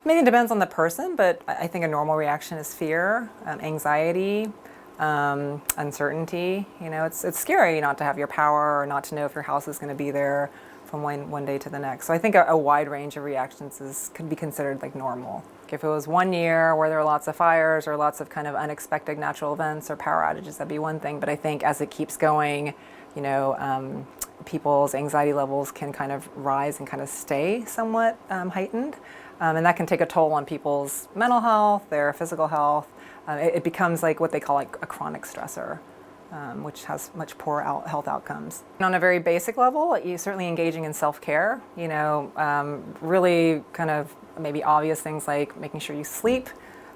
I mean, it depends on the person, but I think a normal reaction is fear, anxiety, uncertainty. You know, it's scary not to have your power or not to know if your house is going to be there from one day to the next. So I think a wide range of reactions could be considered like normal. If it was 1 year where there were lots of fires or lots of kind of unexpected natural events or power outages, that'd be one thing. But I think as it keeps going, you know, people's anxiety levels can kind of rise and kind of stay somewhat heightened. And that can take a toll on people's mental health, their physical health. It becomes like what they call like a chronic stressor, which has much poor health outcomes. And on a very basic level, you certainly engaging in self-care, you know, really kind of maybe obvious things like making sure you sleep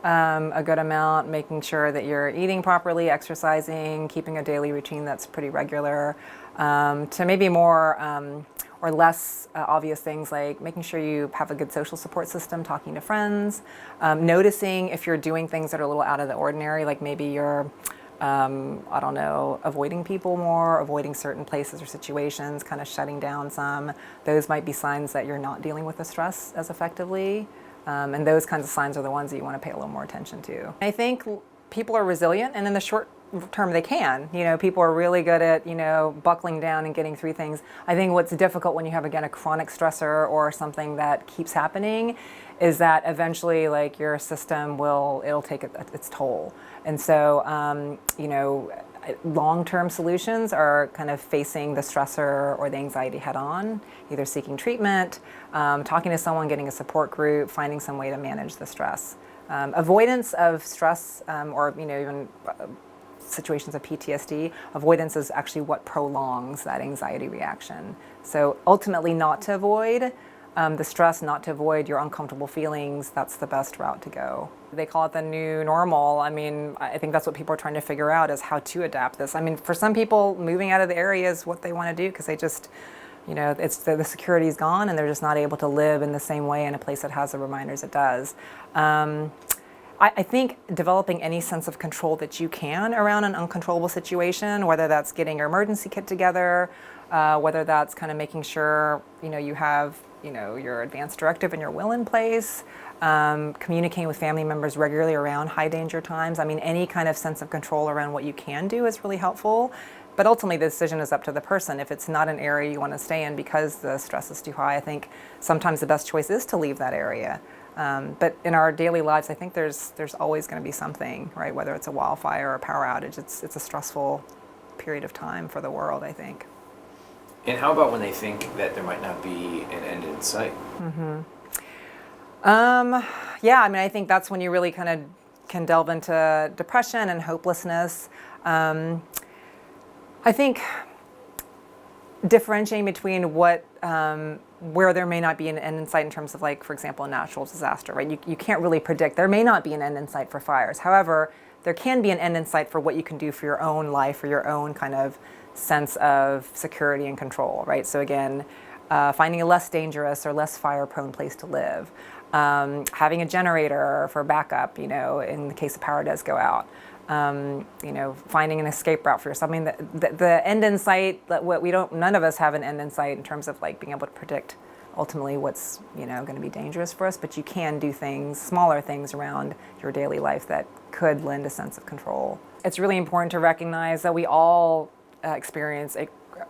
a good amount, making sure that you're eating properly, exercising, keeping a daily routine that's pretty regular, to maybe more or less obvious things like making sure you have a good social support system, talking to friends, noticing if you're doing things that are a little out of the ordinary, like maybe you're, I don't know, avoiding people more, avoiding certain places or situations, kind of shutting down some. Those might be signs that you're not dealing with the stress as effectively. And those kinds of signs are the ones that you want to pay a little more attention to. I think people are resilient, and in the short term they can. You know, people are really good at, you know, buckling down and getting through things. I think what's difficult when you have, again, a chronic stressor or something that keeps happening is that eventually, like, your system it'll take its toll. And so, you know, long-term solutions are kind of facing the stressor or the anxiety head-on, either seeking treatment, talking to someone, getting a support group, finding some way to manage the stress. Avoidance of stress, or, you know, even situations of PTSD, avoidance is actually what prolongs that anxiety reaction. So ultimately, not to avoid the stress, not to avoid your uncomfortable feelings, that's the best route to go. They call it the new normal. I mean, I think that's what people are trying to figure out, is how to adapt this. I mean, for some people, moving out of the area is what they want to do because they just, you know, it's the security's gone and they're just not able to live in the same way in a place that has the reminders it does. I think developing any sense of control that you can around an uncontrollable situation, whether that's getting your emergency kit together, whether that's kind of making sure, you know, you have, you know, your advance directive and your will in place, communicating with family members regularly around high danger times. I mean, any kind of sense of control around what you can do is really helpful. But ultimately, the decision is up to the person. If it's not an area you want to stay in because the stress is too high, I think sometimes the best choice is to leave that area. But in our daily lives, I think there's always going to be something, right? Whether it's a wildfire or a power outage, it's a stressful period of time for the world, I think. And how about when they think that there might not be an end in sight? Mm-hmm. Yeah, I mean, I think that's when you really kind of can delve into depression and hopelessness. I think differentiating between what, where there may not be an end in sight in terms of, like, for example, a natural disaster, right? You can't really predict. There may not be an end in sight for fires. However, there can be an end in sight for what you can do for your own life or your own kind of sense of security and control, right? So again, finding a less dangerous or less fire-prone place to live, having a generator for backup, you know, in the case the power does go out, you know, finding an escape route for yourself. I mean, the end in sight, none of us have an end in sight in terms of, like, being able to predict ultimately what's, you know, going to be dangerous for us, but you can do things, smaller things around your daily life that could lend a sense of control. It's really important to recognize that we all experience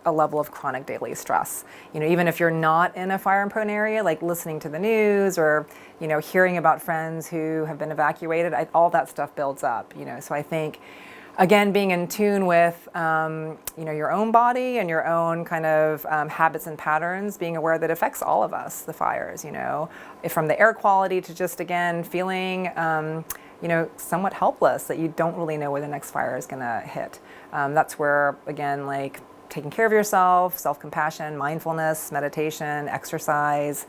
a level of chronic daily stress. You know, even if you're not in a fire-prone area, like listening to the news or, you know, hearing about friends who have been evacuated, all that stuff builds up, you know. So I think, again, being in tune with, you know, your own body and your own kind of habits and patterns, being aware that it affects all of us, the fires, you know, from the air quality to just, again, feeling, you know, somewhat helpless, that you don't really know where the next fire is going to hit. That's where, again, like, taking care of yourself, self-compassion, mindfulness, meditation, exercise,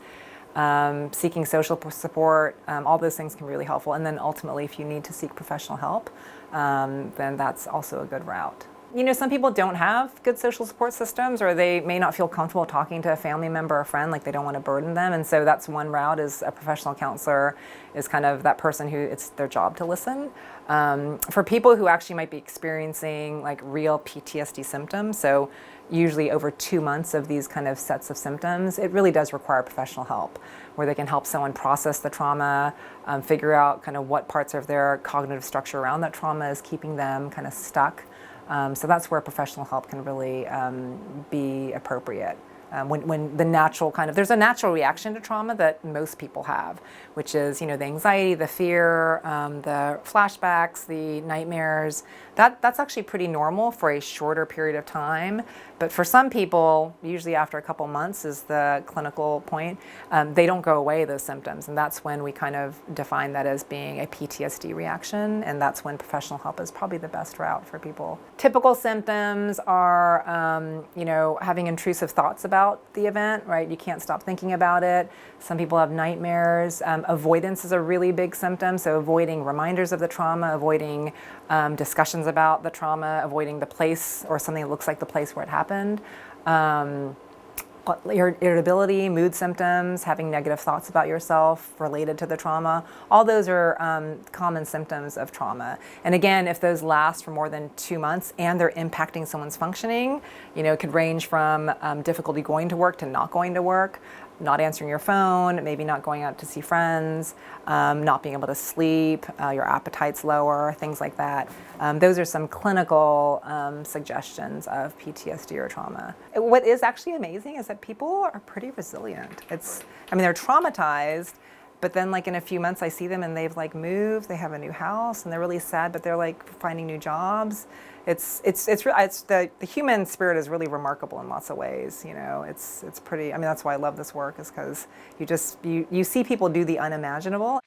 seeking social support, all those things can be really helpful. And then ultimately, if you need to seek professional help, then that's also a good route. Some people don't have good social support systems, or they may not feel comfortable talking to a family member or friend, like they don't want to burden them. And so that's one route, is a professional counselor is kind of that person who it's their job to listen. For people who actually might be experiencing like real PTSD symptoms, so usually over 2 months of these kind of sets of symptoms, it really does require professional help, where they can help someone process the trauma, figure out kind of what parts of their cognitive structure around that trauma is keeping them kind of stuck. So that's where professional help can really be appropriate. When the natural there's a natural reaction to trauma that most people have, which is, the anxiety, the fear, the flashbacks, the nightmares. That's actually pretty normal for a shorter period of time. But for some people, usually after a couple months is the clinical point, they don't go away, those symptoms. And that's when we kind of define that as being a PTSD reaction. And that's when professional help is probably the best route for people. Typical symptoms are, having intrusive thoughts about the event, right? You can't stop thinking about it. Some people have nightmares. Avoidance is a really big symptom. So avoiding reminders of the trauma, avoiding discussions about the trauma, avoiding the place or something that looks like the place where it happened. Irritability, mood symptoms, having negative thoughts about yourself related to the trauma. All those are common symptoms of trauma. And again, if those last for more than 2 months and they're impacting someone's functioning, it could range from difficulty going to work to not going to work, not answering your phone, maybe not going out to see friends, not being able to sleep, your appetite's lower, things like that. Those are some clinical suggestions of PTSD or trauma. What is actually amazing is that people are pretty resilient. They're traumatized, but then in a few months I see them and they've moved, they have a new house, and they're really sad, but they're finding new jobs. The human spirit is really remarkable in lots of ways. It's pretty. That's why I love this work, is because you see people do the unimaginable.